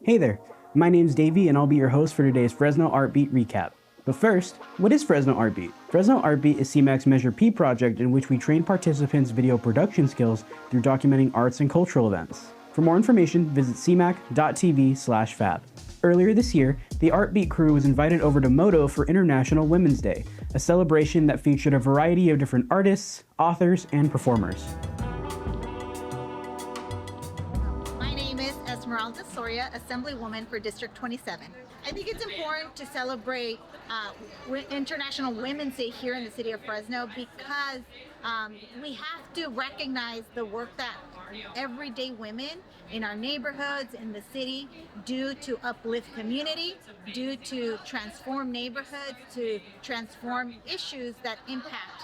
Hey there, my name's Davey and I'll be your host for today's Fresno Art Beat recap. But first, what is Fresno Art Beat? Fresno Art Beat is CMAC's Measure P project in which we train participants' video production skills through documenting arts and cultural events. For more information, visit cmac.tv/fab. Earlier this year, the Art Beat crew was invited over to Moto for International Women's Day, a celebration that featured a variety of different artists, authors, and performers. Esmeralda Soria, Assemblywoman for District 27. I think it's important to celebrate International Women's Day here in the city of Fresno because we have to recognize the work that everyday women in our neighborhoods, in the city, do to uplift community, do to transform neighborhoods, to transform issues that impact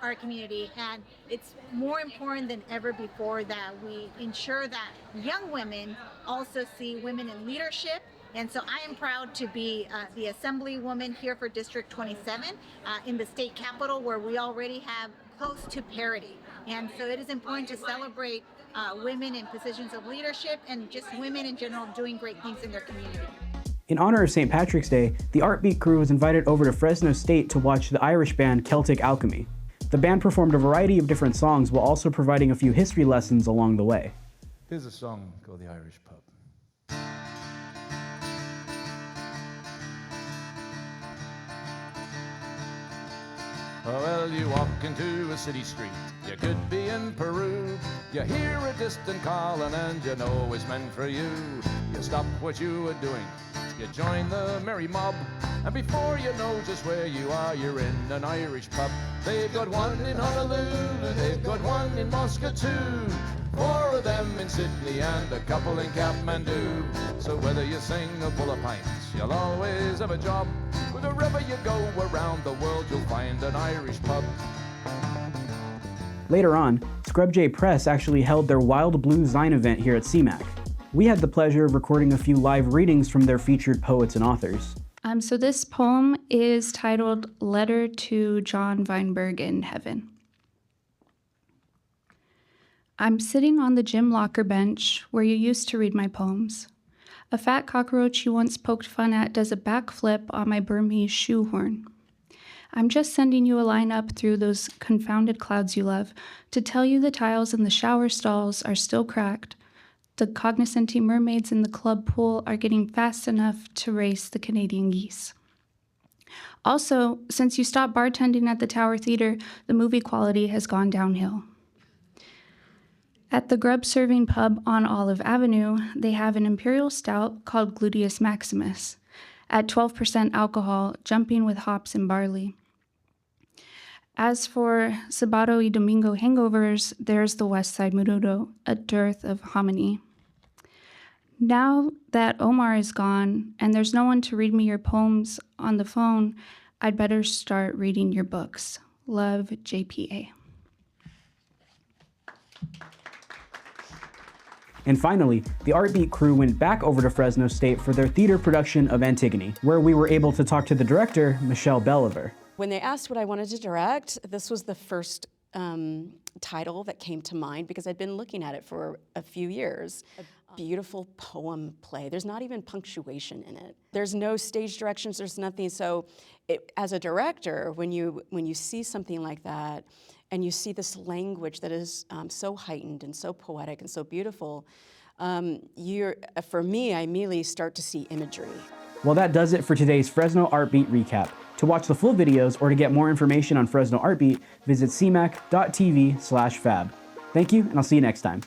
our community. And it's more important than ever before that we ensure that young women also see women in leadership. And so I am proud to be the Assemblywoman here for District 27 in the state capitol, where we already have close to parity. And so it is important to celebrate women in positions of leadership and just women in general doing great things in their community. In honor of St. Patrick's Day, the Art Beat crew was invited over to Fresno State to watch the Irish band Celtic Alchemy. The band performed a variety of different songs while also providing a few history lessons along the way. Here's a song called The Irish Pub. Well, you walk into a city street, you could be in Peru. You hear a distant calling and you know it's meant for you. You stop what you were doing, you join the merry mob, and before you know just where you are, you're in an Irish pub. They've got one in Honolulu, they've got one in Moscow too. 4 of them in Sydney and a couple in Kathmandu. So whether you sing or pull a pint, you'll always have a job. Wherever you go around the world, you'll find an Irish pub. Later on, Scrub J Press actually held their Wild Blue Zine event here at CMAC. We had the pleasure of recording a few live readings from their featured poets and authors. So this poem is titled Letter to John Weinberg in Heaven. I'm sitting on the gym locker bench where you used to read my poems. A fat cockroach you once poked fun at does a backflip on my Burmese shoehorn. I'm just sending you a line up through those confounded clouds you love to tell you the tiles in the shower stalls are still cracked. The cognoscenti mermaids in the club pool are getting fast enough to race the Canadian geese. Also, since you stopped bartending at the Tower Theater, the movie quality has gone downhill. At the grub serving pub on Olive Avenue, they have an imperial stout called Gluteus Maximus, at 12% alcohol, jumping with hops and barley. As for Sábado y Domingo hangovers, there's the West Side Menudo, a dearth of hominy. Now that Omar is gone and there's no one to read me your poems on the phone, I'd better start reading your books. Love, JPA. And finally, the Art Beat crew went back over to Fresno State for their theater production of Antigone, where we were able to talk to the director, Michelle Belliver. When they asked what I wanted to direct, this was the first title that came to mind because I'd been looking at it for a few years. A beautiful poem play. There's not even punctuation in it. There's no stage directions, there's nothing. So as a director, when you see something like that, and you see this language that is so heightened and so poetic and so beautiful, for me, I immediately start to see imagery. Well, that does it for today's Fresno Art Beat recap. To watch the full videos or to get more information on Fresno Art Beat, visit cmac.tv/fab. Thank you, and I'll see you next time.